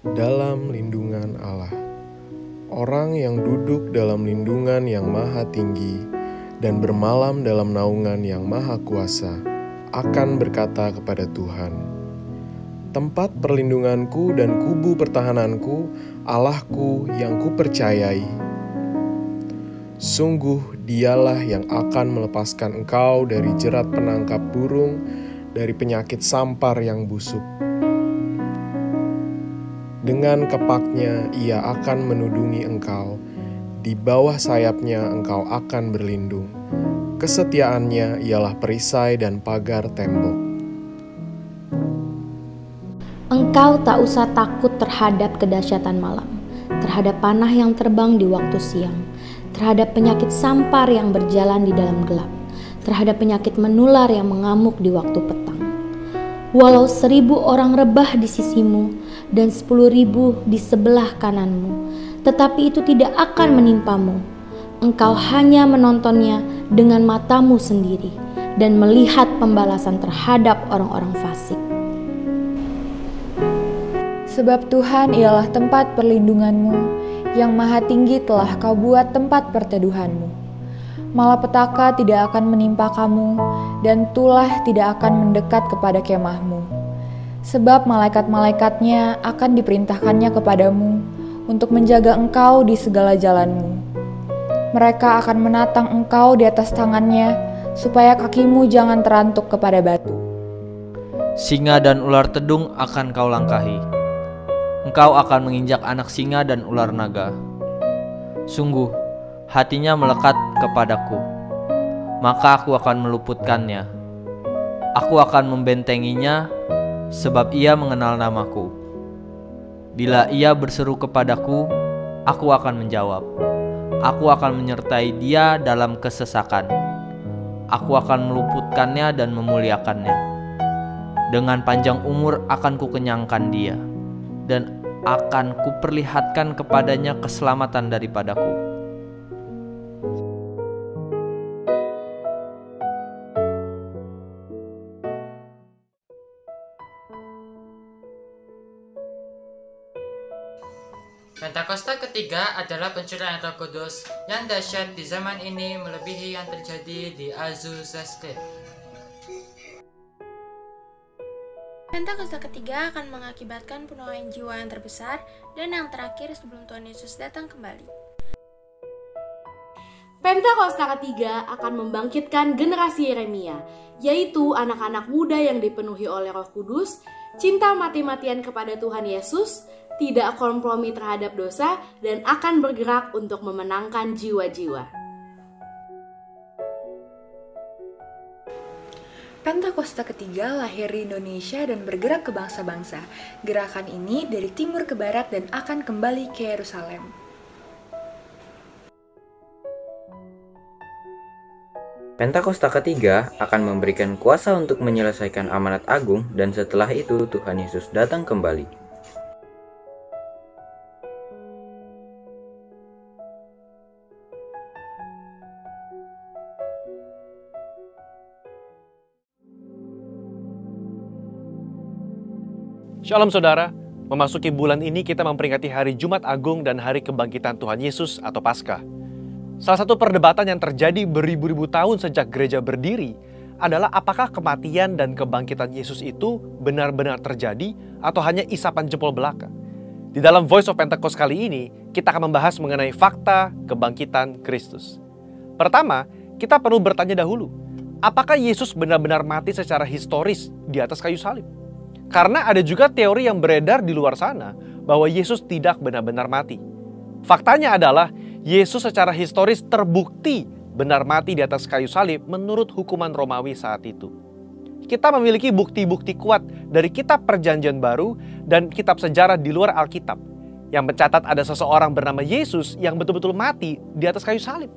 dalam lindungan Allah. Orang yang duduk dalam lindungan yang maha tinggi dan bermalam dalam naungan yang maha kuasa akan berkata kepada Tuhan, "Tempat perlindunganku dan kubu pertahananku, Allahku yang kupercayai. Sungguh dialah yang akan melepaskan engkau dari jerat penangkap burung, dari penyakit sampar yang busuk. Dengan kepaknya ia akan menudungi engkau, di bawah sayapnya engkau akan berlindung. Kesetiaannya ialah perisai dan pagar tembok." Engkau tak usah takut terhadap kedahsyatan malam, terhadap panah yang terbang di waktu siang, terhadap penyakit sampar yang berjalan di dalam gelap, terhadap penyakit menular yang mengamuk di waktu petang. Walau 1000 orang rebah di sisimu dan 10.000 di sebelah kananmu, tetapi itu tidak akan menimpamu. Engkau hanya menontonnya dengan matamu sendiri dan melihat pembalasan terhadap orang-orang fasik. Sebab Tuhan ialah tempat perlindunganmu, yang maha tinggi telah kau buat tempat perteduhanmu. Malapetaka tidak akan menimpa kamu, dan tulah tidak akan mendekat kepada kemahmu. Sebab malaikat-malaikatnya akan diperintahkannya kepadamu, untuk menjaga engkau di segala jalanmu. Mereka akan menatang engkau di atas tangannya, supaya kakimu jangan terantuk kepada batu. Singa dan ular tedung akan kau langkahi. Engkau akan menginjak anak singa dan ular naga. Sungguh, hatinya melekat kepadaku, maka aku akan meluputkannya. Aku akan membentenginya, sebab ia mengenal namaku. Bila ia berseru kepadaku, aku akan menjawab. Aku akan menyertai dia dalam kesesakan. Aku akan meluputkannya dan memuliakannya. Dengan panjang umur akan kukenyangkan dia, dan akan kuperlihatkan kepadanya keselamatan daripadaku. Pentakosta ketiga adalah pencurahan Roh Kudus yang dahsyat di zaman ini melebihi yang terjadi di Azusa Street. Pentakosta ketiga akan mengakibatkan penuaian jiwa yang terbesar dan yang terakhir sebelum Tuhan Yesus datang kembali. Pentakosta ketiga akan membangkitkan generasi Yeremia, yaitu anak-anak muda yang dipenuhi oleh Roh Kudus, cinta mati-matian kepada Tuhan Yesus, tidak kompromi terhadap dosa, dan akan bergerak untuk memenangkan jiwa-jiwa. Pentakosta ketiga lahir di Indonesia dan bergerak ke bangsa-bangsa. Gerakan ini dari timur ke barat dan akan kembali ke Yerusalem. Pentakosta ketiga akan memberikan kuasa untuk menyelesaikan amanat agung, dan setelah itu Tuhan Yesus datang kembali. Shalom saudara, memasuki bulan ini kita memperingati hari Jumat Agung dan hari kebangkitan Tuhan Yesus atau Paskah. Salah satu perdebatan yang terjadi beribu-ribu tahun sejak gereja berdiri adalah apakah kematian dan kebangkitan Yesus itu benar-benar terjadi atau hanya isapan jempol belaka. Di dalam Voice of Pentecost kali ini, kita akan membahas mengenai fakta kebangkitan Kristus. Pertama, kita perlu bertanya dahulu, apakah Yesus benar-benar mati secara historis di atas kayu salib? Karena ada juga teori yang beredar di luar sana bahwa Yesus tidak benar-benar mati. Faktanya adalah Yesus secara historis terbukti benar mati di atas kayu salib menurut hukuman Romawi saat itu. Kita memiliki bukti-bukti kuat dari kitab Perjanjian Baru dan kitab sejarah di luar Alkitab yang mencatat ada seseorang bernama Yesus yang betul-betul mati di atas kayu salib.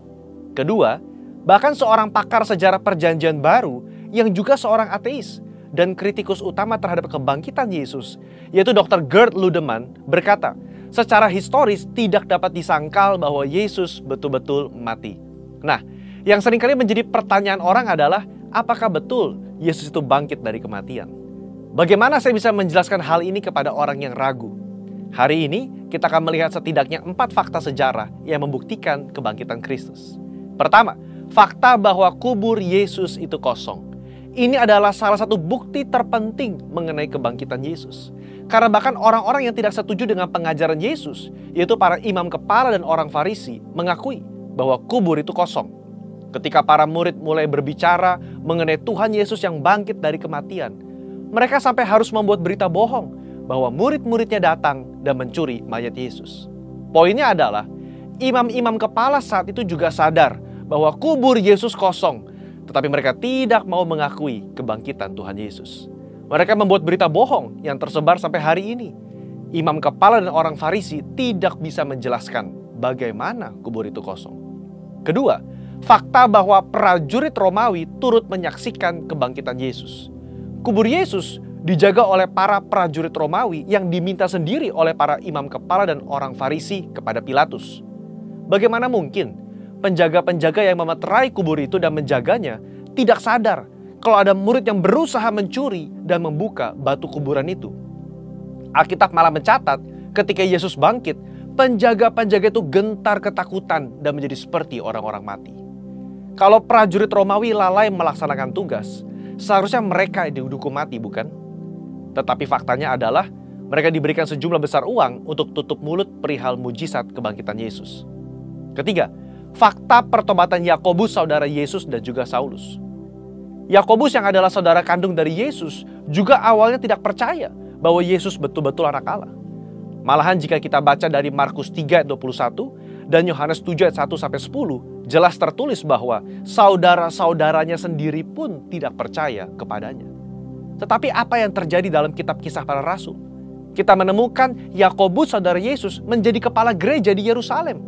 Kedua, bahkan seorang pakar sejarah Perjanjian Baru yang juga seorang ateis dan kritikus utama terhadap kebangkitan Yesus, yaitu Dr. Gerd Ludemann, berkata, secara historis tidak dapat disangkal bahwa Yesus betul-betul mati. Nah, yang seringkali menjadi pertanyaan orang adalah, apakah betul Yesus itu bangkit dari kematian? Bagaimana saya bisa menjelaskan hal ini kepada orang yang ragu? Hari ini kita akan melihat setidaknya 4 fakta sejarah yang membuktikan kebangkitan Kristus. Pertama, fakta bahwa kubur Yesus itu kosong. Ini adalah salah satu bukti terpenting mengenai kebangkitan Yesus. Karena bahkan orang-orang yang tidak setuju dengan pengajaran Yesus, yaitu para imam kepala dan orang Farisi, mengakui bahwa kubur itu kosong. Ketika para murid mulai berbicara mengenai Tuhan Yesus yang bangkit dari kematian, mereka sampai harus membuat berita bohong bahwa murid-muridnya datang dan mencuri mayat Yesus. Poinnya adalah, imam-imam kepala saat itu juga sadar bahwa kubur Yesus kosong, tetapi mereka tidak mau mengakui kebangkitan Tuhan Yesus. Mereka membuat berita bohong yang tersebar sampai hari ini. Imam kepala dan orang Farisi tidak bisa menjelaskan bagaimana kubur itu kosong. Kedua, fakta bahwa prajurit Romawi turut menyaksikan kebangkitan Yesus. Kubur Yesus dijaga oleh para prajurit Romawi yang diminta sendiri oleh para imam kepala dan orang Farisi kepada Pilatus. Bagaimana mungkin penjaga-penjaga yang memeterai kubur itu dan menjaganya tidak sadar kalau ada murid yang berusaha mencuri dan membuka batu kuburan itu? Alkitab malah mencatat ketika Yesus bangkit, penjaga-penjaga itu gentar ketakutan dan menjadi seperti orang-orang mati. Kalau prajurit Romawi lalai melaksanakan tugas, seharusnya mereka dihukum mati, bukan? Tetapi faktanya adalah mereka diberikan sejumlah besar uang untuk tutup mulut perihal mujizat kebangkitan Yesus. Ketiga, fakta pertobatan Yakobus saudara Yesus dan juga Saulus. Yakobus yang adalah saudara kandung dari Yesus juga awalnya tidak percaya bahwa Yesus betul-betul anak Allah. Malahan jika kita baca dari Markus 3 ayat 21 dan Yohanes 7 ayat 1-10, jelas tertulis bahwa saudara-saudaranya sendiri pun tidak percaya kepadanya. Tetapi apa yang terjadi dalam kitab Kisah Para Rasul? Kita menemukan Yakobus saudara Yesus menjadi kepala gereja di Yerusalem.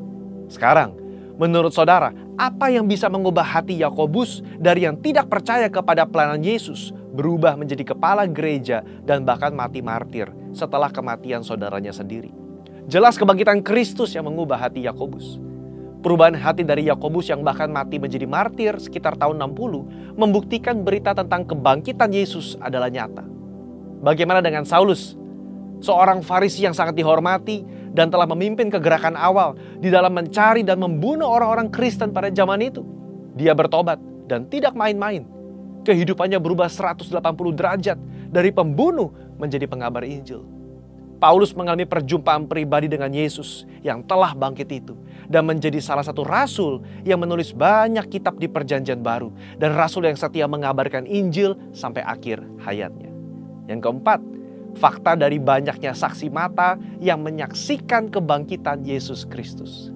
Sekarang, menurut saudara, apa yang bisa mengubah hati Yakobus dari yang tidak percaya kepada pelayanan Yesus berubah menjadi kepala gereja dan bahkan mati martir setelah kematian saudaranya sendiri? Jelas kebangkitan Kristus yang mengubah hati Yakobus. Perubahan hati dari Yakobus yang bahkan mati menjadi martir sekitar tahun 60 membuktikan berita tentang kebangkitan Yesus adalah nyata. Bagaimana dengan Saulus? Seorang Farisi yang sangat dihormati dan telah memimpin kegerakan awal di dalam mencari dan membunuh orang-orang Kristen pada zaman itu. Dia bertobat dan tidak main-main. Kehidupannya berubah 180 derajat dari pembunuh menjadi pengabar Injil. Paulus mengalami perjumpaan pribadi dengan Yesus yang telah bangkit itu dan menjadi salah satu rasul yang menulis banyak kitab di Perjanjian Baru dan rasul yang setia mengabarkan Injil sampai akhir hayatnya. Yang keempat, fakta dari banyaknya saksi mata yang menyaksikan kebangkitan Yesus Kristus.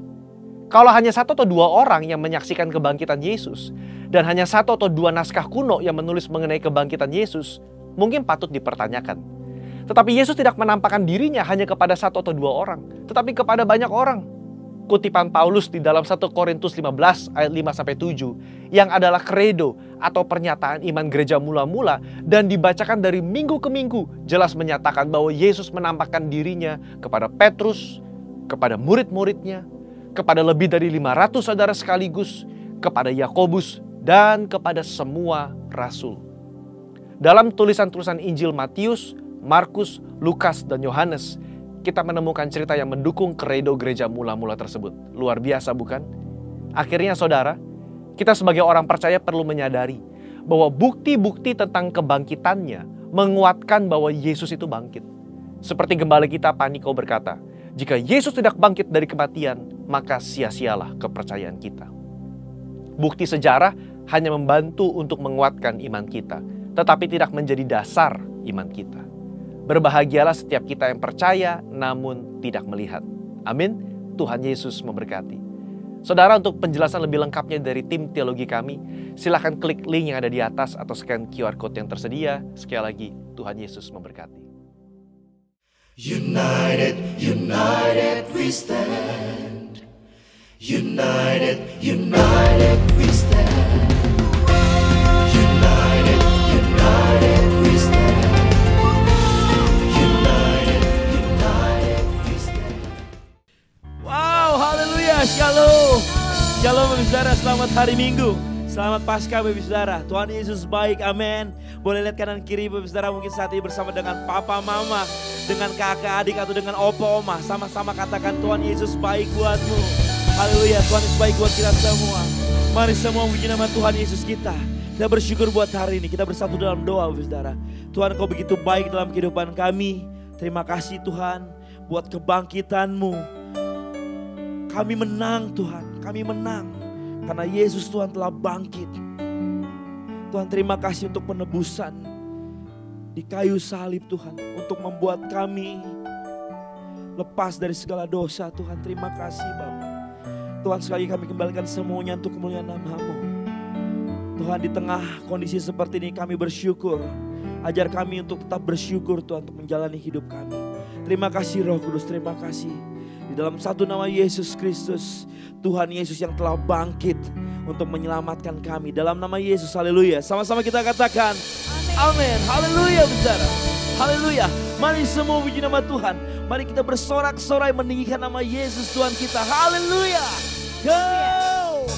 Kalau hanya 1 atau 2 orang yang menyaksikan kebangkitan Yesus dan hanya 1 atau 2 naskah kuno yang menulis mengenai kebangkitan Yesus, mungkin patut dipertanyakan. Tetapi Yesus tidak menampakkan dirinya hanya kepada 1 atau 2 orang, tetapi kepada banyak orang. Kutipan Paulus di dalam 1 Korintus 15 ayat 5-7 yang adalah kredo atau pernyataan iman gereja mula-mula dan dibacakan dari minggu ke minggu jelas menyatakan bahwa Yesus menampakkan dirinya kepada Petrus, kepada murid-muridnya, kepada lebih dari 500 saudara sekaligus, kepada Yakobus dan kepada semua rasul. Dalam tulisan-tulisan Injil Matius, Markus, Lukas, dan Yohanes, kita menemukan cerita yang mendukung kredo gereja mula-mula tersebut. Luar biasa, bukan? Akhirnya saudara, kita sebagai orang percaya perlu menyadari bahwa bukti-bukti tentang kebangkitannya menguatkan bahwa Yesus itu bangkit. Seperti gembala kita Paniko berkata, jika Yesus tidak bangkit dari kematian, maka sia-sialah kepercayaan kita. Bukti sejarah hanya membantu untuk menguatkan iman kita, tetapi tidak menjadi dasar iman kita. Berbahagialah setiap kita yang percaya namun tidak melihat. Amin. Tuhan Yesus memberkati. Saudara, untuk penjelasan lebih lengkapnya dari tim teologi kami, silakan klik link yang ada di atas atau scan QR Code yang tersedia. Sekali lagi, Tuhan Yesus memberkati. United, united we stand. United, united we stand. United, united we stand. Wow, haleluya, shalom. Shalom saudara, selamat hari Minggu. Selamat Paskah Bapak Saudara. Tuhan Yesus baik, amin. Boleh lihat kanan kiri Bapak Saudara, mungkin saat ini bersama dengan papa mama, dengan kakak adik atau dengan opa oma. Sama-sama katakan Tuhan Yesus baik buatmu. Haleluya, Tuhan Yesus baik buat kita semua. Mari semua puji nama Tuhan Yesus kita. Kita bersyukur buat hari ini, kita bersatu dalam doa Bapak Saudara. Tuhan Kau begitu baik dalam kehidupan kami. Terima kasih Tuhan buat kebangkitan-Mu. Kami menang Tuhan, kami menang. Karena Yesus Tuhan telah bangkit. Tuhan terima kasih untuk penebusan di kayu salib Tuhan. Untuk membuat kami lepas dari segala dosa Tuhan. Terima kasih Bapa. Tuhan sekali kami kembalikan semuanya untuk kemuliaan nama-Mu. Tuhan di tengah kondisi seperti ini kami bersyukur. Ajar kami untuk tetap bersyukur Tuhan untuk menjalani hidup kami. Terima kasih Roh Kudus, terima kasih. Di dalam satu nama Yesus Kristus, Tuhan Yesus yang telah bangkit untuk menyelamatkan kami. Dalam nama Yesus, haleluya. Sama-sama kita katakan, amin. Haleluya, saudara. Haleluya. Mari semua puji nama Tuhan. Mari kita bersorak-sorai meninggikan nama Yesus Tuhan kita. Haleluya. Go.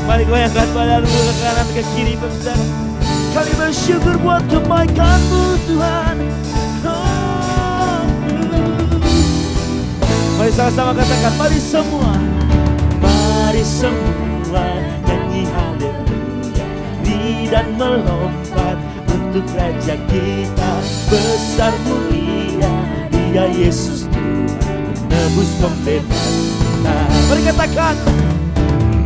Mari goyangkan badanmu ke kanan ke kiri, saudara. Kami bersyukur buat kebaikan-Mu Tuhan. Mari sama-sama katakan, mari semua nyanyi haleluya, ri dan melompat untuk Raja kita. Besar mulia Dia Yesus Tuhan, menebus pembebas kita. Mari katakan,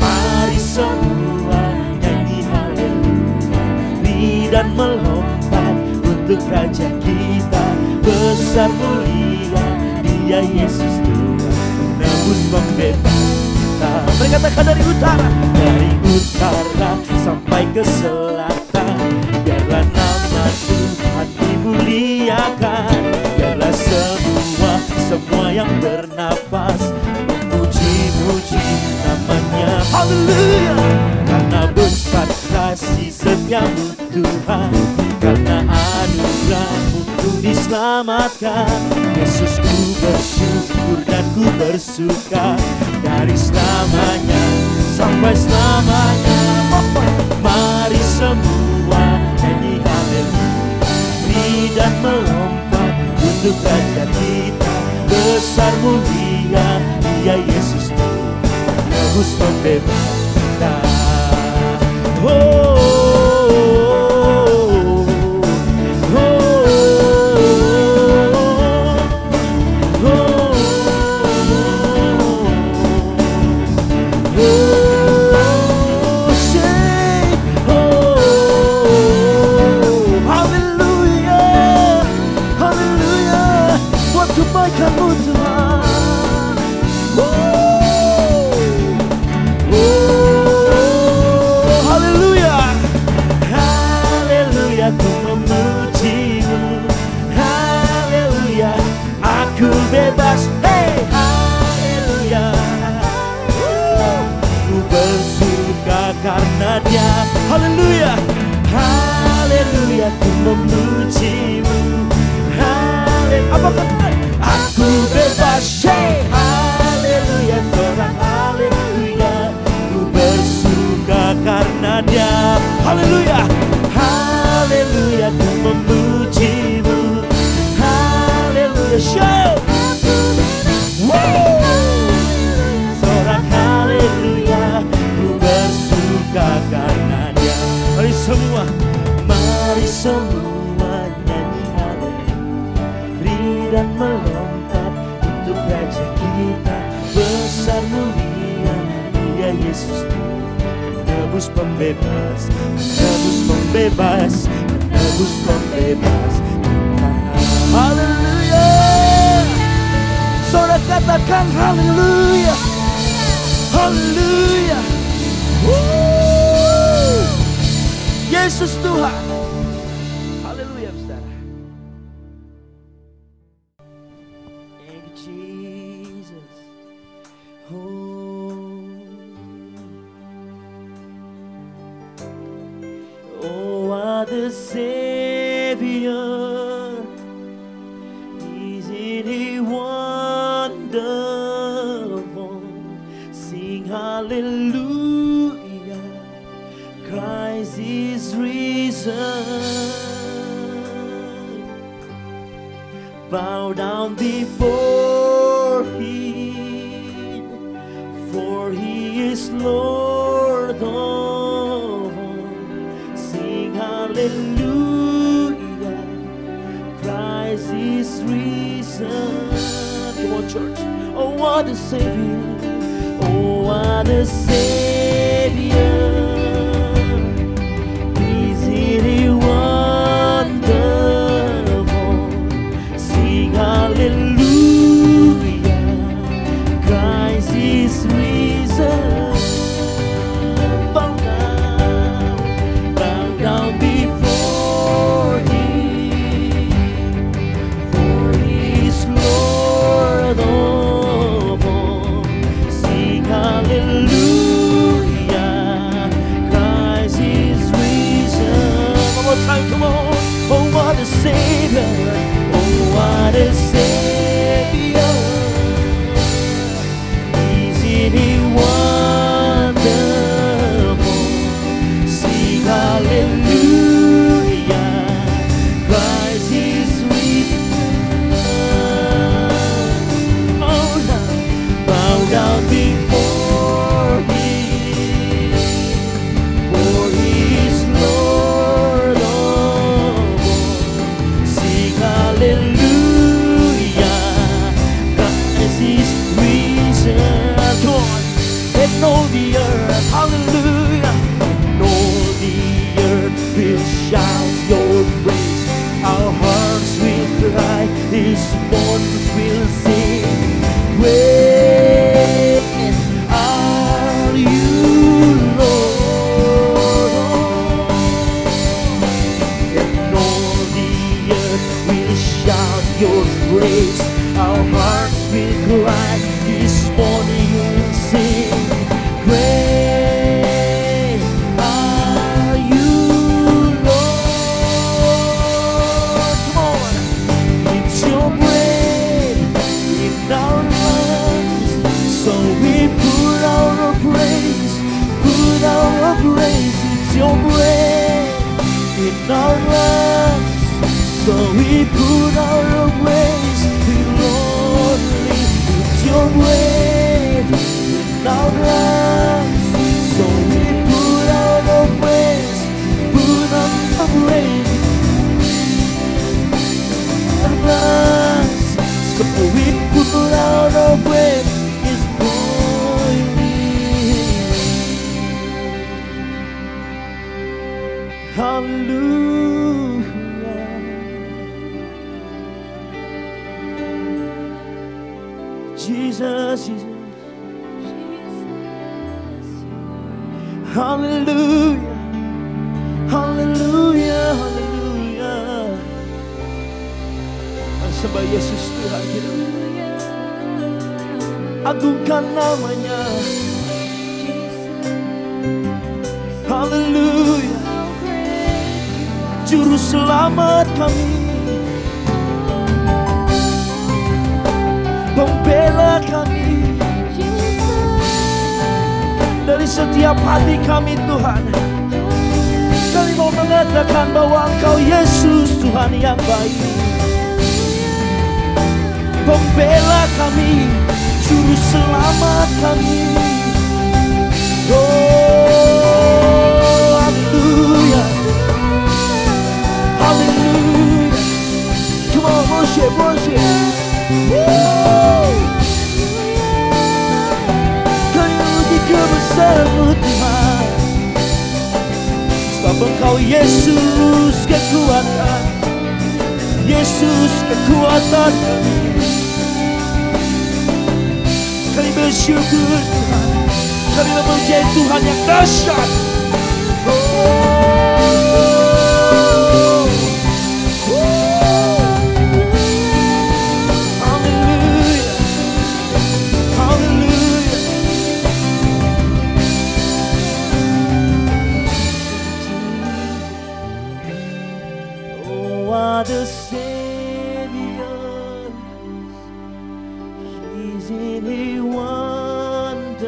mari semua nyanyi haleluya, ri dan melompat untuk Raja kita. Besar mulia Dia Yesus Tuhan, menebus pembebas kita. Mereka katakan dari utara sampai ke selatan. Biarlah nama Tuhan dimuliakan. Biarlah semua yang bernafas memuji-muji namanya. Haleluya. Karena besar kasih setia-Mu Tuhan, karena anugerah-Mu ku diselamatkan. Yesus, ku bersyukur dan ku bersuka dari selamanya sampai selamanya. Mari semua nyanyi haleluya, ri dan melompat untuk Raja kita. Besar mulia Dia Yesus Tuhan, menebus pembebas kita. Kebaikan-Mu Tuhan. Haleluya. Haleluya, ku memuji-Mu. Haleluya, aku bebas. Hey, haleluya. Ku bersuka karena Dia. Haleluya. Haleluya, ku memuji-Mu. Apa kata? Aku bebas, hey, haleluya, seorang haleluya. Ku bersuka karena Dia. Haleluya, haleluya, ku memuji-Mu. Haleluya, show. Seorang haleluya, ku bersuka karena Dia. Mari semua nyanyi haleluya, dan melompat untuk Raja kita. Besar mulia Dia Yesus Tuhan, menebus pembebas, menebus pembebas, menebus pembebas kita. Haleluya. Saudara katakan haleluya, haleluya. Yesus Tuhan. Haleluya, saudara. The Savior, isn't He wonderful? Sing hallelujah, Christ is risen. Bow down before Him, for He is Lord of all. Sing hallelujah, Christ is risen. Come on, church. Oh, what a Savior. Oh, what a Savior. Isn't He wonderful? Sing hallelujah, Christ is risen. Bow down before Him, for He is Lord of all. Sing hallelujah, Christ is risen. One more time, come on. Oh, what a Savior. Oh, what a Savior. Isn't He wonderful? Sing hallelujah, Christ is risen. Oh, now bow down before Him, for He is Lord of all. Sing hallelujah, Christ is risen. Come on, and all the earth, hallelujah, and all the earth will shout Your praise. Our hearts will cry, His bones will sing. Great are You, Lord. And all the earth will shout Your praise. Our hearts will cry, This morning will sing. Great are You, Lord. Come on. It's Your breath in our lungs, so we put out our praise, put out our praise. It's Your breath in our lungs, so we put out our praise. We lonely, it's Your breath in our lungs, so we put out our praise, put out our praise. Our lungs, so we put out our praise. Is boiling. Hallelujah. Jesus, Jesus. Hallelujah. Hallelujah. Hallelujah. Ang sembah Yesus Tuhan kita. Agungkan namanya. Hallelujah. Juru selamat kami, pembela kami, dari setiap hati kami Tuhan. Kami mau mengatakan bahwa Engkau Yesus Tuhan yang baik, pembela kami, juru selamat kami. Oh, haleluya, haleluya. Come on, worship, worship. Puji kebesaran-Mu Tuhan, sebab Engkau Yesus kekuatan, Yesus kekuatan kami. Kami bersyukur Tuhan, kami memuji Tuhan yang dahsyat. The Savior, isn't He wonderful?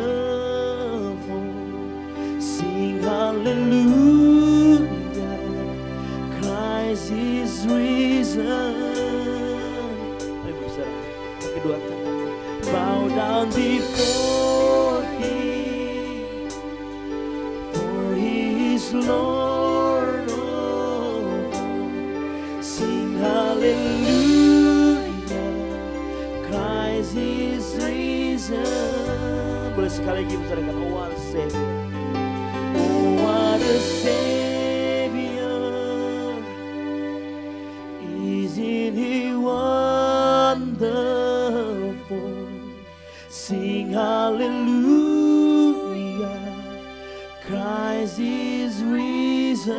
kedua tangan. Bow down before Him, for He is Lord of all. Sing hallelujah, Christ is risen. Boleh sekali lagi menceritakan, oh what a Savior, oh what a Savior, isn't He wonderful? Sing hallelujah, Christ is risen.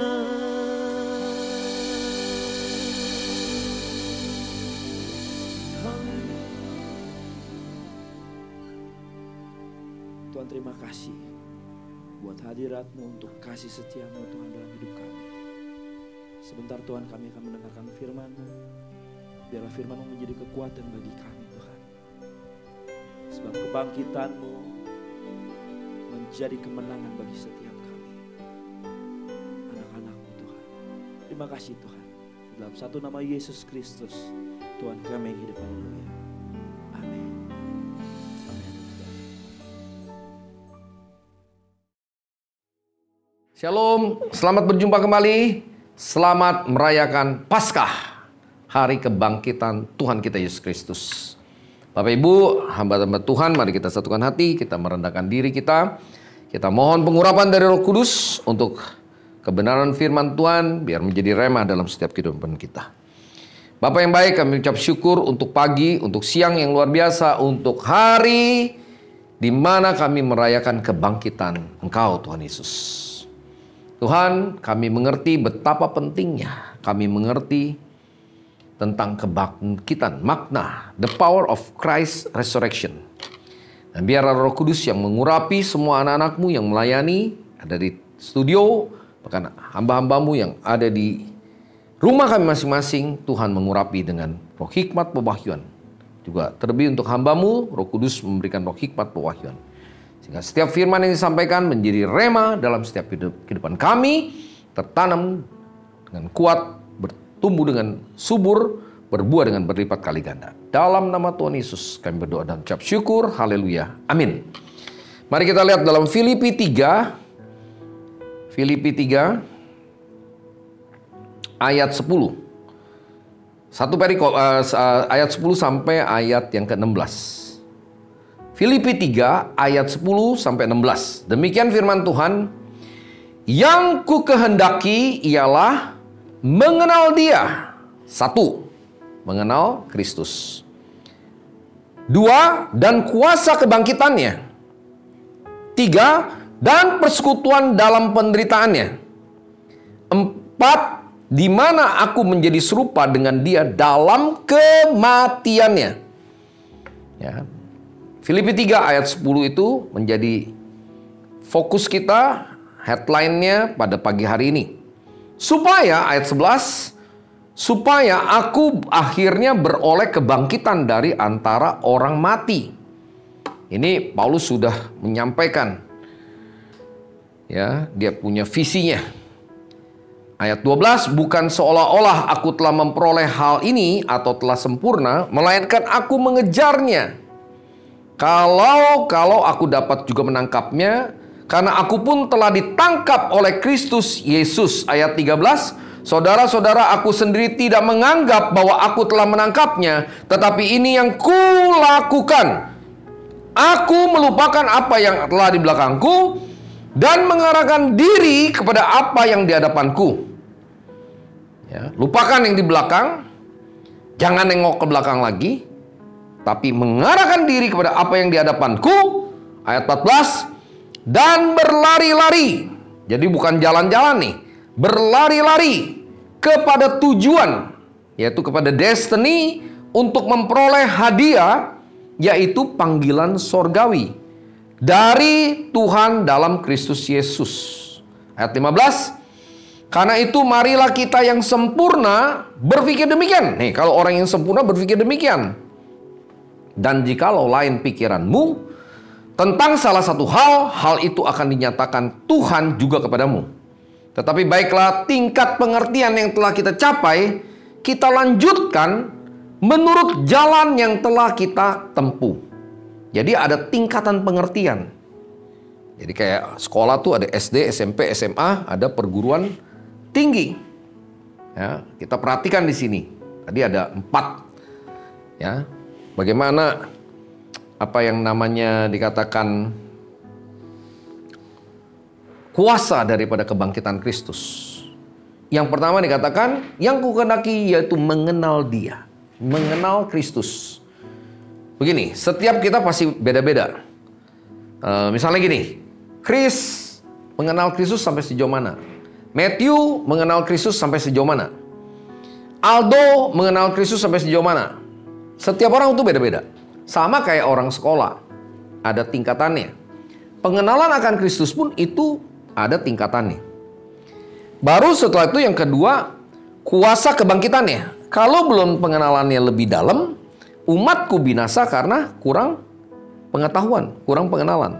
Tuhan, terima kasih buat hadirat-Mu, untuk kasih setia-Mu Tuhan dalam hidup kami. Sebentar Tuhan, kami akan mendengarkan firman-Mu. Biarlah firman-Mu menjadi kekuatan bagi kami Tuhan. Sebab kebangkitan-Mu menjadi kemenangan bagi setiap kami, anak-anak-Mu Tuhan. Terima kasih Tuhan. Dalam satu nama Yesus Kristus, Tuhan kami yang hidup. Haleluya. Amin. Shalom, selamat berjumpa kembali. Selamat merayakan Paskah, hari kebangkitan Tuhan kita Yesus Kristus. Bapak Ibu, hamba-hamba Tuhan, mari kita satukan hati, kita merendahkan diri kita. Kita mohon pengurapan dari Roh Kudus untuk kebenaran firman Tuhan, biar menjadi rema dalam setiap kehidupan kita. Bapak yang baik, kami ucap syukur untuk pagi, untuk siang yang luar biasa, untuk hari di mana kami merayakan kebangkitan Engkau Tuhan Yesus. Tuhan, kami mengerti betapa pentingnya, kami mengerti tentang kebangkitan, makna, the power of Christ resurrection. Dan biarlah Roh Kudus yang mengurapi semua anak-anak-Mu yang melayani, ada di studio, bahkan hamba-hamba-Mu yang ada di rumah kami masing-masing, Tuhan mengurapi dengan roh hikmat pewahyuan. Juga terlebih untuk hamba-Mu, Roh Kudus memberikan roh hikmat pewahyuan. Sehingga setiap firman yang disampaikan menjadi rema dalam setiap kehidupan kami, tertanam dengan kuat, bertumbuh dengan subur, berbuah dengan berlipat kali ganda. Dalam nama Tuhan Yesus kami berdoa dan ucap syukur. Haleluya. Amin. Mari kita lihat dalam Filipi 3. Filipi 3 ayat 10. Satu perikop ayat 10 sampai ayat yang ke-16. Filipi 3 ayat 10 sampai 16. Demikian firman Tuhan, yang ku kehendaki ialah mengenal Dia. 1. Mengenal Kristus. 2. Dan kuasa kebangkitannya. 3. Dan persekutuan dalam penderitaannya. 4. Di mana aku menjadi serupa dengan Dia dalam kematiannya. Ya. Filipi 3 ayat 10 itu menjadi fokus kita, headline-nya pada pagi hari ini. Supaya, ayat 11, supaya aku akhirnya beroleh kebangkitan dari antara orang mati. Ini Paulus sudah menyampaikan. Ya, dia punya visinya. Ayat 12, bukan seolah-olah aku telah memperoleh hal ini atau telah sempurna, melainkan aku mengejarnya. Kalau aku dapat juga menangkapnya, karena aku pun telah ditangkap oleh Kristus Yesus. Ayat 13, saudara-saudara, aku sendiri tidak menganggap bahwa aku telah menangkapnya, tetapi ini yang kulakukan. Aku melupakan apa yang telah di belakangku dan mengarahkan diri kepada apa yang di hadapanku. Ya, lupakan yang di belakang, jangan nengok ke belakang lagi, tapi mengarahkan diri kepada apa yang di hadapanku. Ayat 14, dan berlari-lari. Jadi bukan jalan-jalan nih, berlari-lari kepada tujuan, yaitu kepada destiny, untuk memperoleh hadiah, yaitu panggilan sorgawi dari Tuhan dalam Kristus Yesus. Ayat 15, karena itu marilah kita yang sempurna berpikir demikian. Nih, kalau orang yang sempurna berpikir demikian. Dan jikalau lain pikiranmu tentang salah satu hal itu akan dinyatakan Tuhan juga kepadamu. Tetapi baiklah, tingkat pengertian yang telah kita capai, kita lanjutkan menurut jalan yang telah kita tempuh. Jadi ada tingkatan pengertian. Jadi kayak sekolah tuh ada SD, SMP, SMA, ada perguruan tinggi. Ya, kita perhatikan di sini. Tadi ada 4. Ya, bagaimana apa yang namanya dikatakan kuasa daripada kebangkitan Kristus. Yang pertama dikatakan, yang kukehendaki yaitu mengenal Dia, mengenal Kristus. Begini, setiap kita pasti beda-beda. Misalnya gini, Chris mengenal Kristus sampai sejauh mana? Matthew mengenal Kristus sampai sejauh mana? Aldo mengenal Kristus sampai sejauh mana? Setiap orang itu beda-beda. Sama kayak orang sekolah, ada tingkatannya. Pengenalan akan Kristus pun itu ada tingkatannya. Baru setelah itu yang kedua, kuasa kebangkitannya. Kalau belum pengenalannya lebih dalam, umatku binasa karena kurang pengetahuan, kurang pengenalan.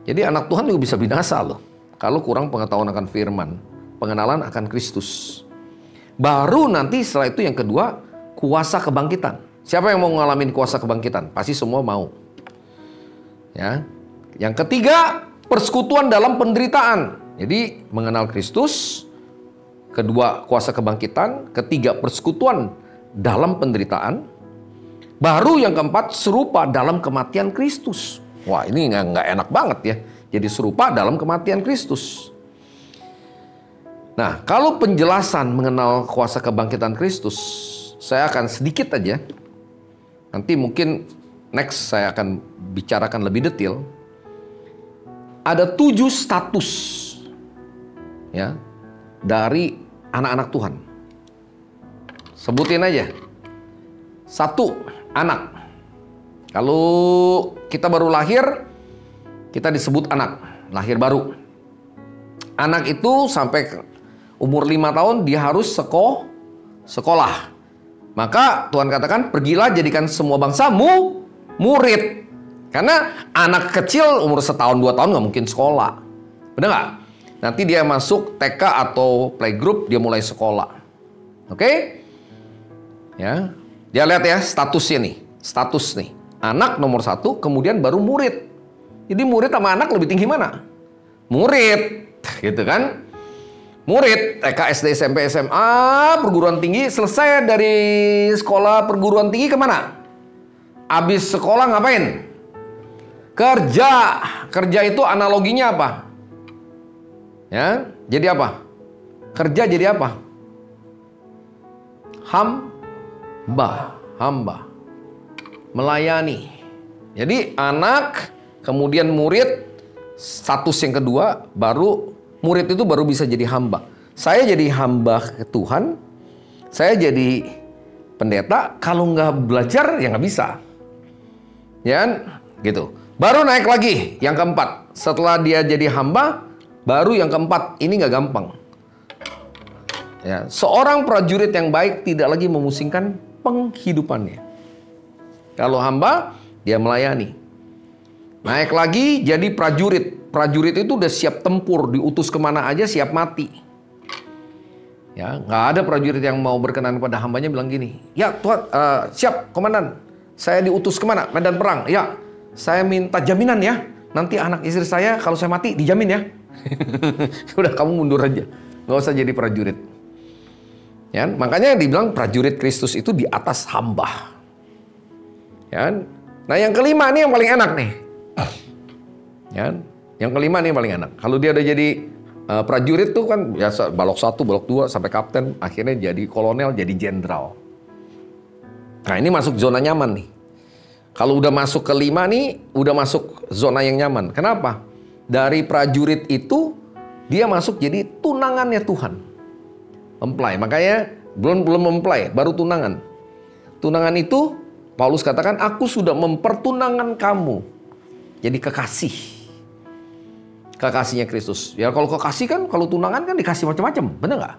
Jadi anak Tuhan juga bisa binasa loh. Kalau kurang pengetahuan akan firman, pengenalan akan Kristus. Baru nanti setelah itu yang kedua, kuasa kebangkitan. Siapa yang mau ngalamin kuasa kebangkitan? Pasti semua mau. Ya. Yang ketiga, persekutuan dalam penderitaan. Jadi mengenal Kristus, kedua kuasa kebangkitan, ketiga persekutuan dalam penderitaan, baru yang keempat serupa dalam kematian Kristus. Wah, ini nggak enak banget ya. Jadi serupa dalam kematian Kristus. Nah, kalau penjelasan mengenal kuasa kebangkitan Kristus, saya akan sedikit aja. Nanti mungkin next saya akan bicarakan lebih detail. Ada 7 status ya dari anak-anak Tuhan. Sebutin aja. 1, anak. Kalau kita baru lahir, kita disebut anak, lahir baru. Anak itu sampai umur 5 tahun dia harus sekolah. Maka Tuhan katakan, pergilah jadikan semua bangsamu murid. Karena anak kecil umur 1 tahun 2 tahun nggak mungkin sekolah. Benar nggak? Nanti dia masuk TK atau playgroup, dia mulai sekolah. Oke? Ya, dia lihat ya statusnya nih. Status nih. Anak nomor 1, kemudian baru murid. Jadi murid sama anak lebih tinggi mana? Murid, gitu kan? Murid, TK, SD, SMP, SMA, perguruan tinggi, selesai dari sekolah perguruan tinggi kemana? Abis sekolah ngapain? Kerja. Kerja itu analoginya apa? Ya, jadi apa? Kerja jadi apa? Hamba. Melayani. Jadi anak, kemudian murid, status yang kedua, baru murid itu baru bisa jadi hamba. Saya jadi hamba ke Tuhan, saya jadi pendeta, kalau nggak belajar ya nggak bisa. Ya kan? Gitu. Baru naik lagi yang keempat. Setelah dia jadi hamba, baru yang keempat. Ini nggak gampang. Ya, seorang prajurit yang baik tidak lagi memusingkan penghidupannya. Kalau hamba, dia melayani. Naik lagi jadi prajurit. Prajurit itu udah siap tempur, diutus kemana aja siap mati. Ya, nggak ada prajurit yang mau berkenan pada hambanya bilang gini, ya Tuhan, siap komandan, saya diutus kemana? Medan perang. Ya, saya minta jaminan ya, nanti anak istri saya kalau saya mati dijamin ya. Udah kamu mundur aja, nggak usah jadi prajurit. Ya, makanya dibilang prajurit Kristus itu di atas hamba. Ya, nah yang kelima nih yang paling enak nih. Ya, yang kelima nih yang paling enak. Kalau dia udah jadi prajurit tuh kan biasa balok 1, balok 2 sampai kapten, akhirnya jadi kolonel, jadi jenderal. Nah, ini masuk zona nyaman nih. Kalau udah masuk ke 5 nih, udah masuk zona yang nyaman. Kenapa? Dari prajurit itu dia masuk jadi tunangannya Tuhan. Mempelai. Makanya belum mempelai, baru tunangan. Tunangan itu Paulus katakan, aku sudah mempertunangan kamu. Jadi kekasih. Kekasihnya Kristus. Ya kalau kekasih kan, kalau tunangan kan dikasih macam-macam. Benar nggak?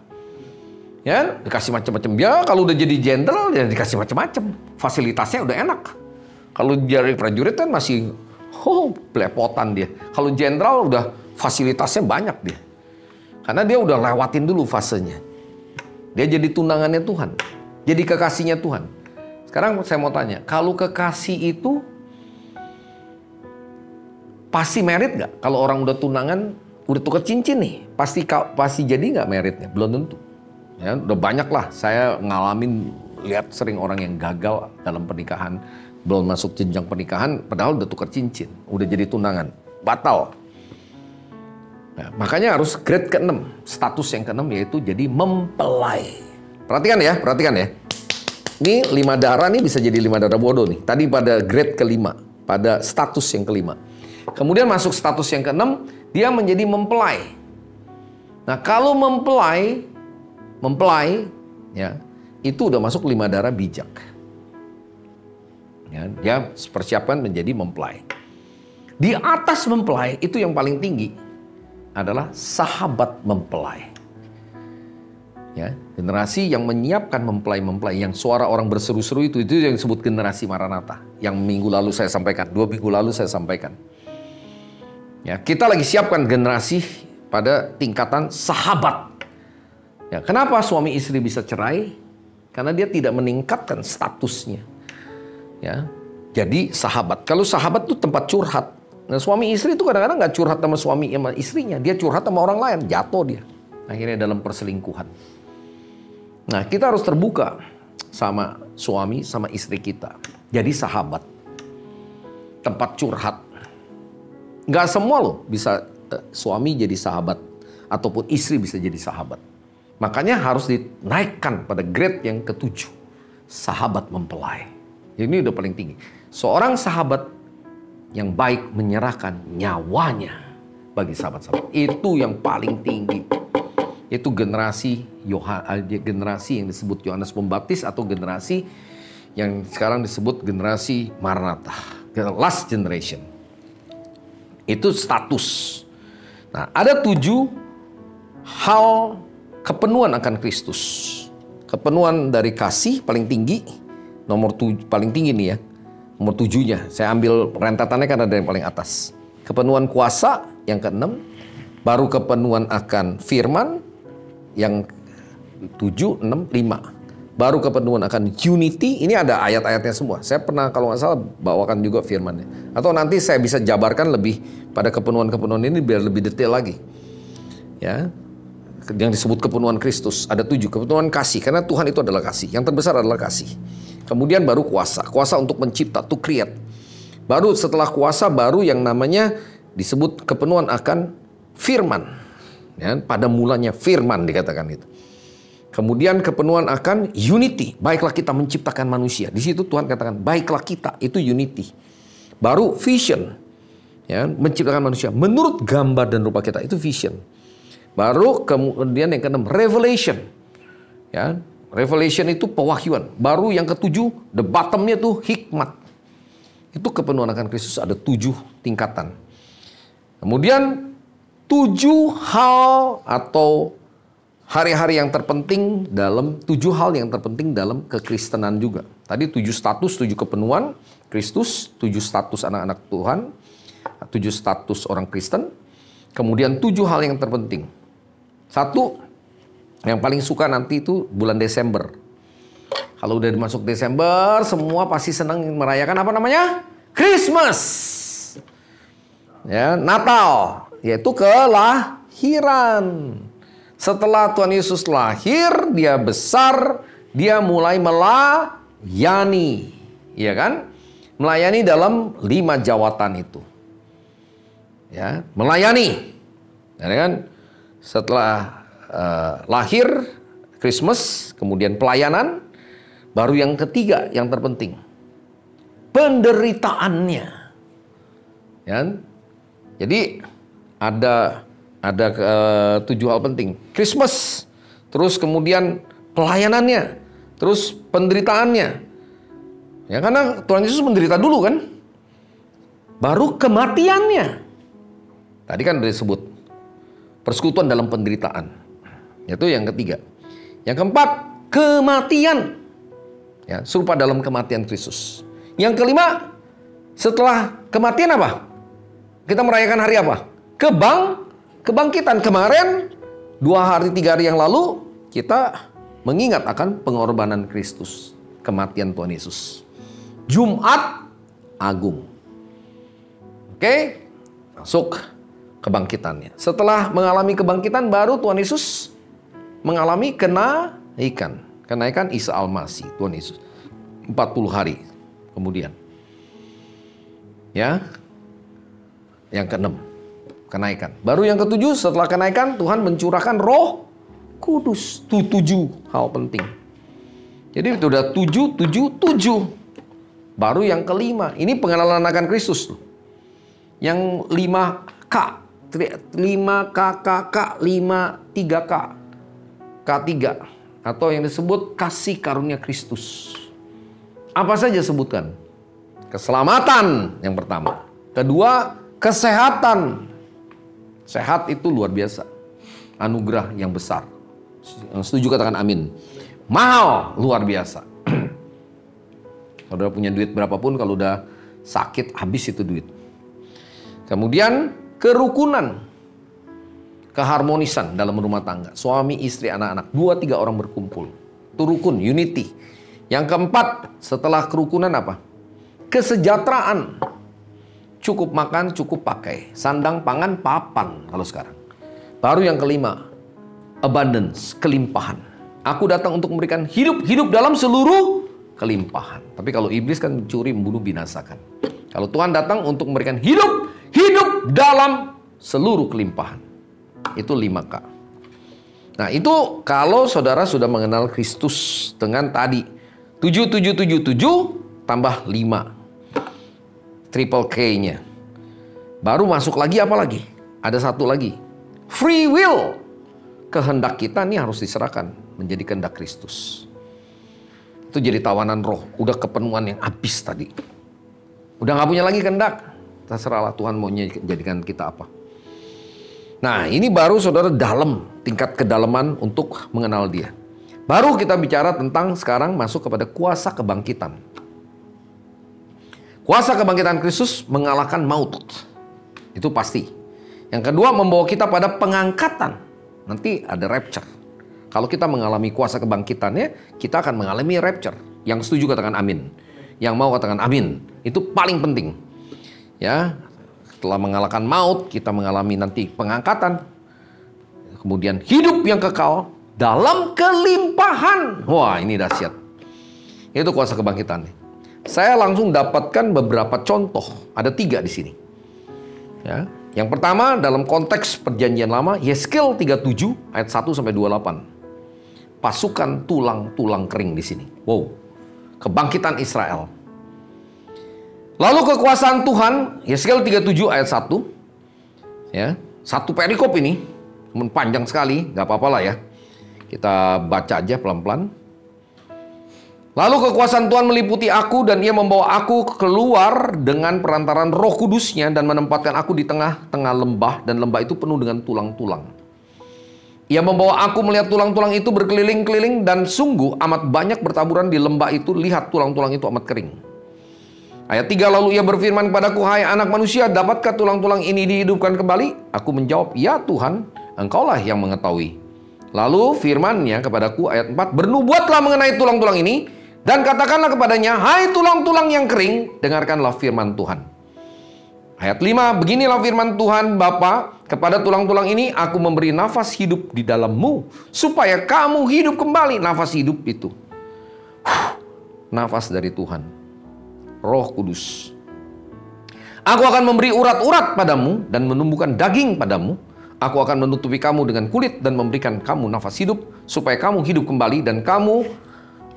Ya, dikasih macam-macam. Ya kalau udah jadi jenderal, ya dikasih macam-macam. Fasilitasnya udah enak. Kalau jadi prajurit kan masih, belepotan dia. Kalau jenderal udah fasilitasnya banyak dia. Karena dia udah lewatin dulu fasenya. Dia jadi tunangannya Tuhan. Jadi kekasihnya Tuhan. Sekarang saya mau tanya, kalau kekasih itu pasti merit nggak? Kalau orang udah tunangan, udah tukar cincin nih, pasti jadi nggak meritnya? Belum tentu. Ya, udah banyak lah saya ngalamin, lihat sering orang yang gagal dalam pernikahan, belum masuk jenjang pernikahan, padahal udah tukar cincin, udah jadi tunangan, batal. Nah, makanya harus grade ke-6, status yang ke-6 yaitu jadi mempelai. Perhatikan ya. Ini 5 darah nih bisa jadi 5 darah bodoh nih. Tadi pada grade ke-5, pada status yang ke-5. Kemudian masuk status yang ke-6, dia menjadi mempelai. Nah, kalau mempelai ya, itu udah masuk 5 darah bijak. Ya, dia persiapkan menjadi mempelai. Di atas mempelai itu yang paling tinggi adalah sahabat mempelai. Ya, generasi yang menyiapkan mempelai-mempelai, yang suara orang berseru-seru itu yang disebut generasi Maranatha. Yang minggu lalu saya sampaikan, 2 minggu lalu saya sampaikan. Ya, kita lagi siapkan generasi pada tingkatan sahabat. Ya, kenapa suami istri bisa cerai? Karena dia tidak meningkatkan statusnya. Ya, jadi sahabat. Kalau sahabat itu tempat curhat. Nah, suami istri itu kadang-kadang nggak curhat sama suami sama istrinya, dia curhat sama orang lain, jatuh dia. Akhirnya dalam perselingkuhan. Nah, kita harus terbuka sama suami sama istri kita. Jadi sahabat, tempat curhat. Nggak semua loh bisa suami jadi sahabat ataupun istri bisa jadi sahabat. Makanya harus dinaikkan pada grade yang ke-7, sahabat mempelai. Ini udah paling tinggi. Seorang sahabat yang baik menyerahkan nyawanya bagi sahabat-sahabat. Itu yang paling tinggi. Itu generasi yang disebut Yohanes Pembaptis atau generasi yang sekarang disebut generasi Maranatha, the last generation. Itu status. Nah, ada 7 hal kepenuhan akan Kristus. Kepenuhan dari kasih paling tinggi, nomor 7 paling tinggi nih ya. Nomor 7-nya, saya ambil rentatannya kan ada yang paling atas. Kepenuhan kuasa yang ke-6, baru kepenuhan akan firman yang 7, 6, 5. Baru kepenuhan akan unity, ini ada ayat-ayatnya semua. Saya pernah kalau nggak salah bawakan juga firmannya. Atau nanti saya bisa jabarkan lebih pada kepenuhan-kepenuhan ini biar lebih detail lagi. Ya, yang disebut kepenuhan Kristus, ada 7. Kepenuhan kasih, karena Tuhan itu adalah kasih. Yang terbesar adalah kasih. Kemudian baru kuasa untuk mencipta, to create. Baru setelah kuasa, baru yang namanya disebut kepenuhan akan firman. Ya, pada mulanya firman dikatakan itu. Kemudian kepenuhan akan unity, baiklah kita menciptakan manusia. Di situ Tuhan katakan, baiklah kita, itu unity. Baru vision, ya, menciptakan manusia menurut gambar dan rupa kita, itu vision. Baru kemudian yang ke-6, revelation. Ya, revelation itu pewahyuan. Baru yang ke-7, the bottomnya tuh hikmat. Itu kepenuhan akan Kristus, ada 7 tingkatan. Kemudian 7 hal atau hari-hari yang terpenting dalam 7 hal yang terpenting dalam kekristenan juga. Tadi 7 status, 7 kepenuhan Kristus, 7 status anak-anak Tuhan, 7 status orang Kristen. Kemudian 7 hal yang terpenting. 1, yang paling suka nanti itu bulan Desember. Kalau udah masuk Desember, semua pasti senang merayakan apa namanya? Christmas. Ya, Natal, yaitu kelahiran. Setelah Tuhan Yesus lahir, dia besar, dia mulai melayani. Iya kan? Melayani dalam 5 jawatan itu. Ya, melayani. Ya kan? Setelah lahir, Christmas, kemudian pelayanan, baru yang ketiga yang terpenting, penderitaannya. Ya. Jadi ada 7 hal penting. Christmas, terus kemudian pelayanannya, terus penderitaannya. Ya, karena Tuhan Yesus menderita dulu kan. Baru kematiannya. Tadi kan disebut persekutuan dalam penderitaan. Itu yang ketiga. Yang keempat, kematian. Ya, serupa dalam kematian Kristus. Yang kelima, setelah kematian apa? Kita merayakan hari apa? Kebangkitan. Kemarin 2 hari 3 hari yang lalu kita mengingat akan pengorbanan Kristus, kematian Tuhan Yesus. Jumat Agung. Oke, masuk kebangkitannya. Setelah mengalami kebangkitan, baru Tuhan Yesus mengalami kenaikan Isa Al-Masih, Tuhan Yesus. 40 hari kemudian. Ya. Yang ke-6, kenaikan. Baru yang ke-7, setelah kenaikan Tuhan mencurahkan Roh Kudus. Itu 7 hal penting. Jadi itu udah 7. Baru yang ke-5, ini pengenalan akan Kristus. Yang 5K, 5KKK, 5-3K. K3 atau yang disebut kasih karunia Kristus. Apa saja sebutkan? Keselamatan yang pertama. Kedua, kesehatan. Sehat itu luar biasa. Anugerah yang besar. Yang setuju katakan amin. Mahal, luar biasa. Saudara punya duit berapapun, kalau udah sakit habis itu duit. Kemudian kerukunan, keharmonisan dalam rumah tangga. Suami, istri, anak-anak, 2-3 orang berkumpul. Itu rukun, unity. Yang keempat, setelah kerukunan apa? Kesejahteraan. Cukup makan, cukup pakai. Sandang, pangan, papan kalau sekarang. Baru yang kelima, abundance, kelimpahan. Aku datang untuk memberikan hidup dalam seluruh kelimpahan. Tapi kalau iblis kan mencuri, membunuh, binasakan. Kalau Tuhan datang untuk memberikan hidup dalam seluruh kelimpahan. Itu 5K. Nah itu kalau saudara sudah mengenal Kristus dengan tadi 7 tambah 5. Triple K-nya. Baru masuk lagi apa lagi? Ada satu lagi. Free will. Kehendak kita ini harus diserahkan menjadi kehendak Kristus. Itu jadi tawanan roh. Udah kepenuhan yang habis tadi. Udah gak punya lagi kehendak. Terserahlah Tuhan mau jadikan kita apa. Nah ini baru saudara dalam. Tingkat kedalaman untuk mengenal dia. Baru kita bicara tentang sekarang masuk kepada kuasa kebangkitan. Kuasa kebangkitan Kristus mengalahkan maut. Itu pasti. Yang kedua membawa kita pada pengangkatan. Nanti ada rapture. Kalau kita mengalami kuasa kebangkitannya, kita akan mengalami rapture. Yang setuju katakan amin. Yang mau katakan amin. Itu paling penting. Ya, setelah mengalahkan maut, kita mengalami nanti pengangkatan. Kemudian hidup yang kekal dalam kelimpahan. Wah, ini dahsyat. Itu kuasa kebangkitannya. Saya langsung dapatkan beberapa contoh. Ada 3 di sini. Ya, yang pertama dalam konteks perjanjian lama, Yeskel 37 ayat 1 sampai 28. Pasukan tulang-tulang kering di sini. Wow. Kebangkitan Israel. Lalu kekuasaan Tuhan, Yeskel 37 ayat 1. Ya, satu perikop ini, panjang sekali, nggak apa-apa lah ya. Kita baca aja pelan-pelan. Lalu kekuasaan Tuhan meliputi aku dan ia membawa aku keluar dengan perantaran Roh Kudusnya dan menempatkan aku di tengah-tengah lembah dan lembah itu penuh dengan tulang-tulang. Ia membawa aku melihat tulang-tulang itu berkeliling-keliling dan sungguh amat banyak bertaburan di lembah itu. Lihat tulang-tulang itu amat kering. Ayat 3, lalu ia berfirman kepadaku, hai anak manusia, dapatkah tulang-tulang ini dihidupkan kembali? Aku menjawab, ya Tuhan, engkaulah yang mengetahui. Lalu firman-Nya kepadaku, ayat 4, bernubuatlah mengenai tulang-tulang ini, dan katakanlah kepadanya, hai tulang-tulang yang kering, dengarkanlah firman Tuhan. Ayat 5, beginilah firman Tuhan Bapa, kepada tulang-tulang ini aku memberi nafas hidup di dalammu, supaya kamu hidup kembali. Nafas hidup itu. Nafas dari Tuhan. Roh Kudus. Aku akan memberi urat-urat padamu dan menumbuhkan daging padamu. Aku akan menutupi kamu dengan kulit dan memberikan kamu nafas hidup, supaya kamu hidup kembali dan kamu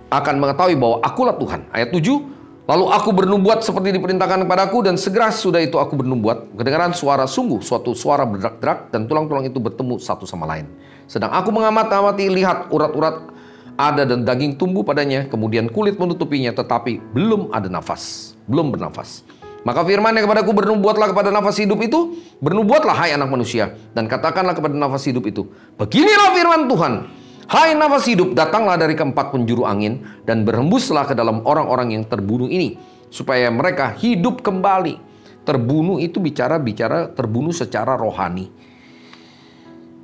akan mengetahui bahwa akulah Tuhan. Ayat 7, lalu aku bernubuat seperti diperintahkan kepadaku dan segera sudah itu aku bernubuat. Kedengaran suara sungguh, suatu suara berderak-derak dan tulang-tulang itu bertemu satu sama lain. Sedang aku mengamati, lihat urat-urat ada dan daging tumbuh padanya, kemudian kulit menutupinya, tetapi belum ada nafas, belum bernafas. Maka firman-Nya kepadaku, bernubuatlah kepada nafas hidup itu, bernubuatlah hai anak manusia, dan katakanlah kepada nafas hidup itu, beginilah firman Tuhan, hai nafas hidup, datanglah dari keempat penjuru angin, dan berhembuslah ke dalam orang-orang yang terbunuh ini, supaya mereka hidup kembali. Terbunuh itu bicara terbunuh secara rohani.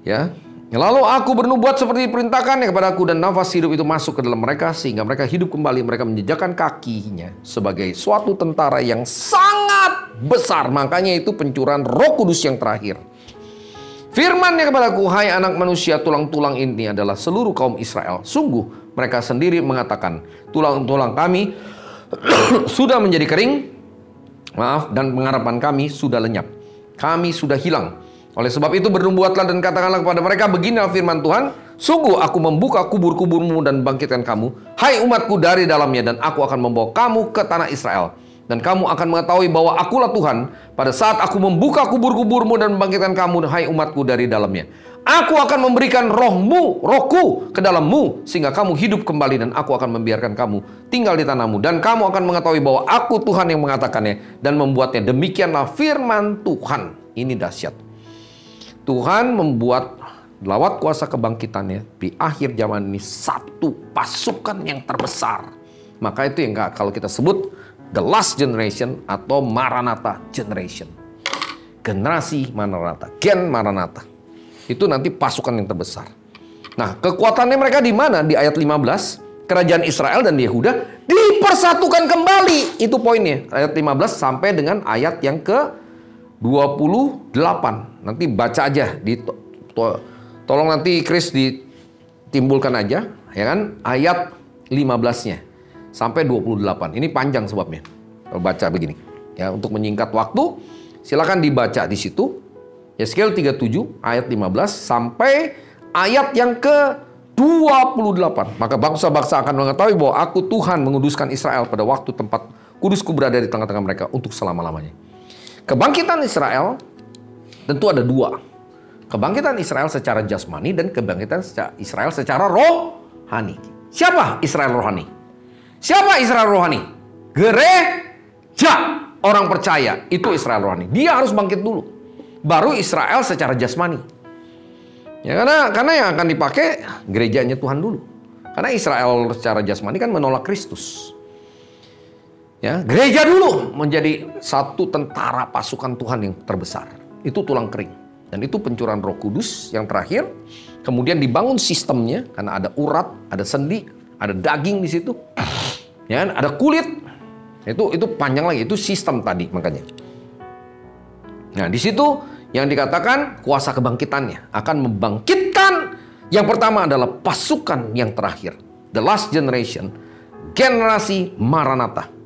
Ya, Lalu aku bernubuat seperti diperintahkannya kepadaku, dan nafas hidup itu masuk ke dalam mereka sehingga mereka hidup kembali. Mereka menjejakkan kakinya sebagai suatu tentara yang sangat besar. Makanya itu pencurahan Roh Kudus yang terakhir. Firman-Nya kepadaku, hai anak manusia, tulang-tulang ini adalah seluruh kaum Israel. Sungguh mereka sendiri mengatakan, tulang-tulang kami sudah menjadi kering, dan pengharapan kami sudah lenyap. Kami sudah hilang. Oleh sebab itu bernubuatlah dan katakanlah kepada mereka, beginilah firman Tuhan, sungguh aku membuka kubur-kuburmu dan bangkitkan kamu, hai umatku, dari dalamnya, dan aku akan membawa kamu ke tanah Israel. Dan kamu akan mengetahui bahwa akulah Tuhan pada saat aku membuka kubur-kuburmu dan membangkitkan kamu, hai umatku, dari dalamnya. Aku akan memberikan rohku ke dalammu, sehingga kamu hidup kembali, dan aku akan membiarkan kamu tinggal di tanahmu. Dan kamu akan mengetahui bahwa aku Tuhan yang mengatakannya dan membuatnya. Demikianlah firman Tuhan. Ini dahsyat. Tuhan membuat lewat kuasa kebangkitannya di akhir zaman ini satu pasukan yang terbesar. Maka itu yang kalau kita sebut the last generation atau Maranatha generation. Generasi Maranatha, gen Maranatha. Itu nanti pasukan yang terbesar. Nah, kekuatannya mereka di mana? Di ayat 15, kerajaan Israel dan Yehuda dipersatukan kembali. Itu poinnya. Ayat 15 sampai dengan ayat yang ke 28. Nanti baca aja, tolong nanti Chris ditimbulkan aja, ya kan? Ayat 15-nya sampai 28. Ini panjang sebabnya. Baca begini. Ya, untuk menyingkat waktu, silakan dibaca di situ. Yeskiel 37 ayat 15 sampai ayat yang ke 28. Maka bangsa-bangsa akan mengetahui bahwa aku Tuhan menguduskan Israel pada waktu tempat kudusku berada di tengah-tengah mereka untuk selama-lamanya. Kebangkitan Israel tentu ada dua. Kebangkitan Israel secara jasmani dan kebangkitan Israel secara rohani. Siapa Israel rohani? Siapa Israel rohani? Gereja, orang percaya, itu Israel rohani. Dia harus bangkit dulu. Baru Israel secara jasmani. Ya, karena yang akan dipakai gerejanya Tuhan dulu. Karena Israel secara jasmani kan menolak Kristus. Ya, gereja dulu menjadi satu tentara pasukan Tuhan yang terbesar. Itu tulang kering. Dan itu pencurahan Roh Kudus yang terakhir. Kemudian dibangun sistemnya karena ada urat, ada sendi, ada daging di situ. Ya, ada kulit. Itu panjang lagi, itu sistem tadi makanya. Nah, di situ yang dikatakan kuasa kebangkitannya akan membangkitkan, yang pertama adalah pasukan yang terakhir. The last generation, generasi Maranatha.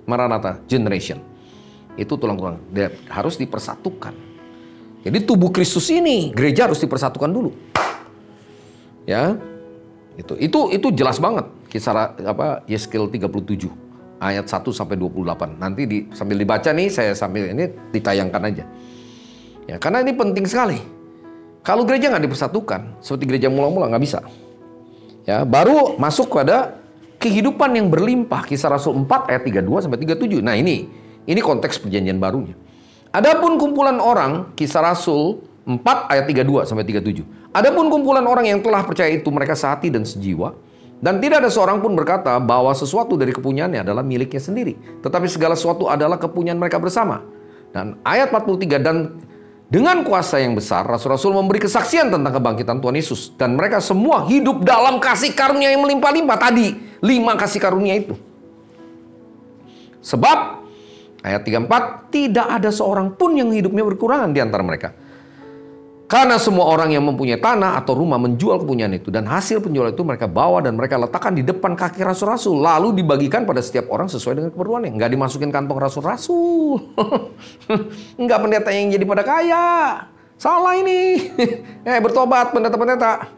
Maranatha generation. Itu tulang-tulang harus dipersatukan. Jadi tubuh Kristus ini, gereja harus dipersatukan dulu. Ya. Itu jelas banget. Kisah Yeskiel 37 ayat 1 sampai 28. Nanti sambil dibaca nih, saya sambil ini ditayangkan aja. Ya, karena ini penting sekali. Kalau gereja nggak dipersatukan, seperti gereja mula-mula nggak bisa. Ya, baru masuk pada kehidupan yang berlimpah, Kisah Rasul 4 ayat 32 sampai 37. Nah, ini konteks perjanjian barunya. Adapun kumpulan orang, Kisah Rasul 4 ayat 32 sampai 37. Adapun kumpulan orang yang telah percaya itu, mereka sehati dan sejiwa, dan tidak ada seorang pun berkata bahwa sesuatu dari kepunyaannya adalah miliknya sendiri, tetapi segala sesuatu adalah kepunyaan mereka bersama. Dan ayat 43, dan dengan kuasa yang besar, rasul-rasul memberi kesaksian tentang kebangkitan Tuhan Yesus. Dan mereka semua hidup dalam kasih karunia yang melimpah-limpah. Tadi, 5 kasih karunia itu. Sebab, ayat 34, tidak ada seorang pun yang hidupnya berkurangan di antara mereka. Karena semua orang yang mempunyai tanah atau rumah menjual kepunyaan itu. Dan hasil penjualan itu mereka bawa dan mereka letakkan di depan kaki rasul-rasul. Lalu dibagikan pada setiap orang sesuai dengan keperluannya. Nggak dimasukin kantong rasul-rasul. Nggak pendeta yang jadi pada kaya. Salah ini. Bertobat pendeta-pendeta.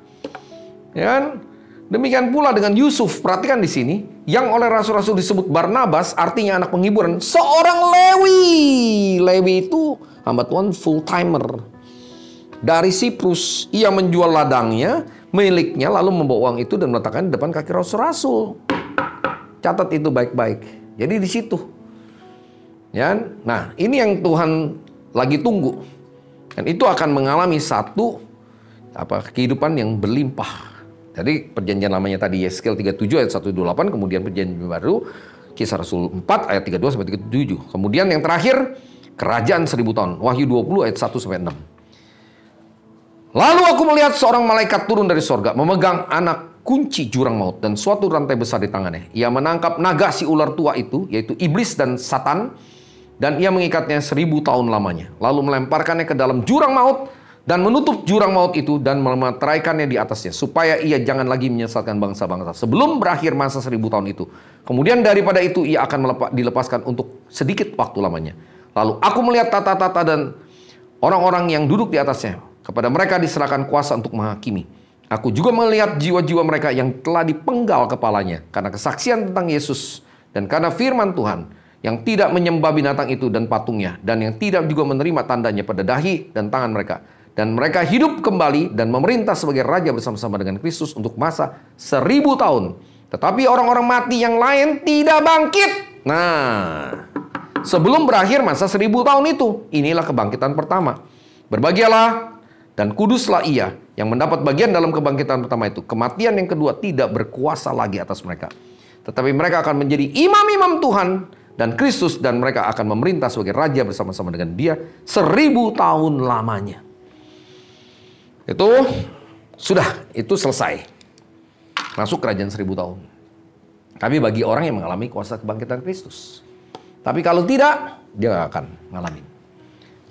Ya kan? Demikian pula dengan Yusuf. Perhatikan di sini. Yang oleh rasul-rasul disebut Barnabas. Artinya anak penghiburan. Seorang Lewi. Lewi itu hamba Tuhan full-timer. Dari Siprus, ia menjual ladangnya, miliknya, lalu membawa uang itu dan meletakkan di depan kaki rasul-rasul. Catat itu baik-baik. Jadi di situ. Ya, nah, ini yang Tuhan lagi tunggu. Dan itu akan mengalami satu kehidupan yang berlimpah. Jadi perjanjian lamanya tadi Yeskiel 37 ayat 128, kemudian perjanjian baru Kisah Rasul 4 ayat 32 sampai 37. Kemudian yang terakhir kerajaan 1000 tahun, Wahyu 20 ayat 1 sampai 6. Lalu aku melihat seorang malaikat turun dari sorga, memegang anak kunci jurang maut dan suatu rantai besar di tangannya. Ia menangkap naga si ular tua itu, yaitu iblis dan Satan, dan ia mengikatnya 1000 tahun lamanya. Lalu melemparkannya ke dalam jurang maut dan menutup jurang maut itu dan memeteraikannya di atasnya, supaya ia jangan lagi menyesatkan bangsa-bangsa sebelum berakhir masa 1000 tahun itu. Kemudian daripada itu ia akan dilepaskan untuk sedikit waktu lamanya. Lalu aku melihat tata-tata dan orang-orang yang duduk di atasnya. Kepada mereka diserahkan kuasa untuk menghakimi. Aku juga melihat jiwa-jiwa mereka yang telah dipenggal kepalanya karena kesaksian tentang Yesus dan karena firman Tuhan, yang tidak menyembah binatang itu dan patungnya, dan yang tidak juga menerima tandanya pada dahi dan tangan mereka. Dan mereka hidup kembali dan memerintah sebagai raja bersama-sama dengan Kristus untuk masa 1000 tahun. Tetapi orang-orang mati yang lain tidak bangkit. Nah, sebelum berakhir masa 1000 tahun itu, inilah kebangkitan pertama. Berbahagialah dan kuduslah ia yang mendapat bagian dalam kebangkitan pertama itu. Kematian yang kedua tidak berkuasa lagi atas mereka. Tetapi mereka akan menjadi imam-imam Tuhan dan Kristus, dan mereka akan memerintah sebagai raja bersama-sama dengan dia 1000 tahun lamanya. Itu sudah, itu selesai. Masuk kerajaan 1000 tahun. Tapi bagi orang yang mengalami kuasa kebangkitan Kristus. Tapi kalau tidak, dia gak akan ngalamin.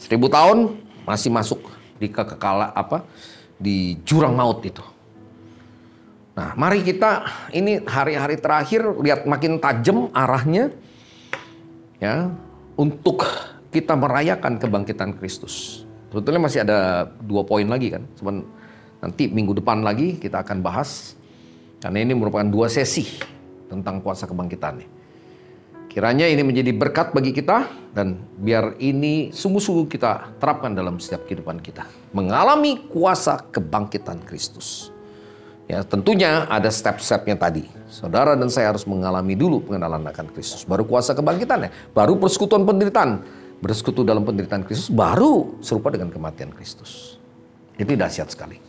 1000 tahun masih masuk di kekekalan di jurang maut itu. Nah, mari kita ini hari-hari terakhir lihat makin tajam arahnya ya untuk kita merayakan kebangkitan Kristus. Sebetulnya masih ada 2 poin lagi kan. Cuman nanti minggu depan lagi kita akan bahas. Karena ini merupakan 2 sesi tentang kuasa kebangkitannya. Kiranya ini menjadi berkat bagi kita. Dan biar ini sungguh-sungguh kita terapkan dalam setiap kehidupan kita. Mengalami kuasa kebangkitan Kristus. Ya, tentunya ada step-stepnya tadi. Saudara dan saya harus mengalami dulu pengenalan akan Kristus. Baru kuasa kebangkitannya. Baru persekutuan penderitaan. Bersekutu dalam penderitaan Kristus, baru serupa dengan kematian Kristus. Itu dahsyat sekali.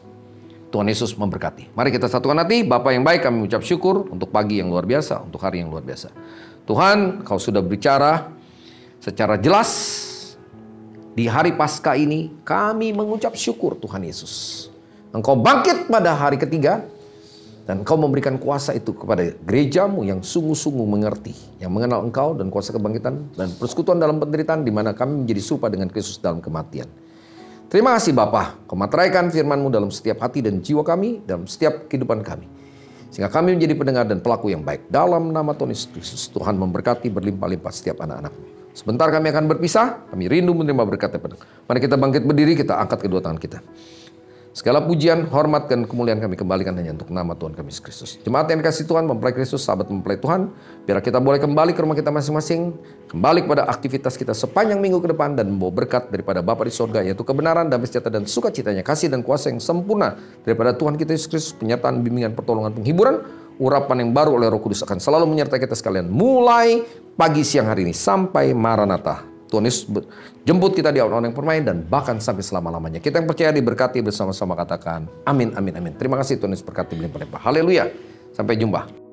Tuhan Yesus memberkati. Mari kita satukan hati. Bapa yang baik, kami mengucap syukur untuk pagi yang luar biasa, untuk hari yang luar biasa. Tuhan, Kau sudah berbicara secara jelas di hari Paskah ini. Kami mengucap syukur Tuhan Yesus. Engkau bangkit pada hari ketiga. Dan Engkau memberikan kuasa itu kepada gerejamu yang sungguh-sungguh mengerti, yang mengenal Engkau dan kuasa kebangkitan dan persekutuan dalam penderitaan, di mana kami menjadi serupa dengan Kristus dalam kematian. Terima kasih Bapa, Kau materaikan firman-Mu dalam setiap hati dan jiwa kami, dalam setiap kehidupan kami. Sehingga kami menjadi pendengar dan pelaku yang baik. Dalam nama Tuhan Yesus Kristus, Tuhan memberkati berlimpah-limpah setiap anak-anak-Mu. Sebentar kami akan berpisah, kami rindu menerima berkat daripada. Mari kita bangkit berdiri, kita angkat kedua tangan kita. Segala pujian, hormat, dan kemuliaan kami kembalikan hanya untuk nama Tuhan kami Yesus Kristus. Jemaat yang dikasihi Tuhan, mempelai Kristus, sahabat mempelai Tuhan, biar kita boleh kembali ke rumah kita masing-masing, kembali kepada aktivitas kita sepanjang minggu ke depan, dan membawa berkat daripada Bapa di sorga, yaitu kebenaran, damai sejahtera, dan sukacitanya, kasih dan kuasa yang sempurna daripada Tuhan kita Yesus Kristus, penyertaan, bimbingan, pertolongan, penghiburan, urapan yang baru oleh Roh Kudus akan selalu menyertai kita sekalian, mulai pagi siang hari ini sampai Maranatha. Tuhan Yesus jemput kita di awan-awan yang permai dan bahkan sampai selama-lamanya. Kita yang percaya diberkati bersama-sama katakan amin, amin, amin. Terima kasih Tuhan Yesus berkati berlimpah-limpah. Haleluya. Sampai jumpa.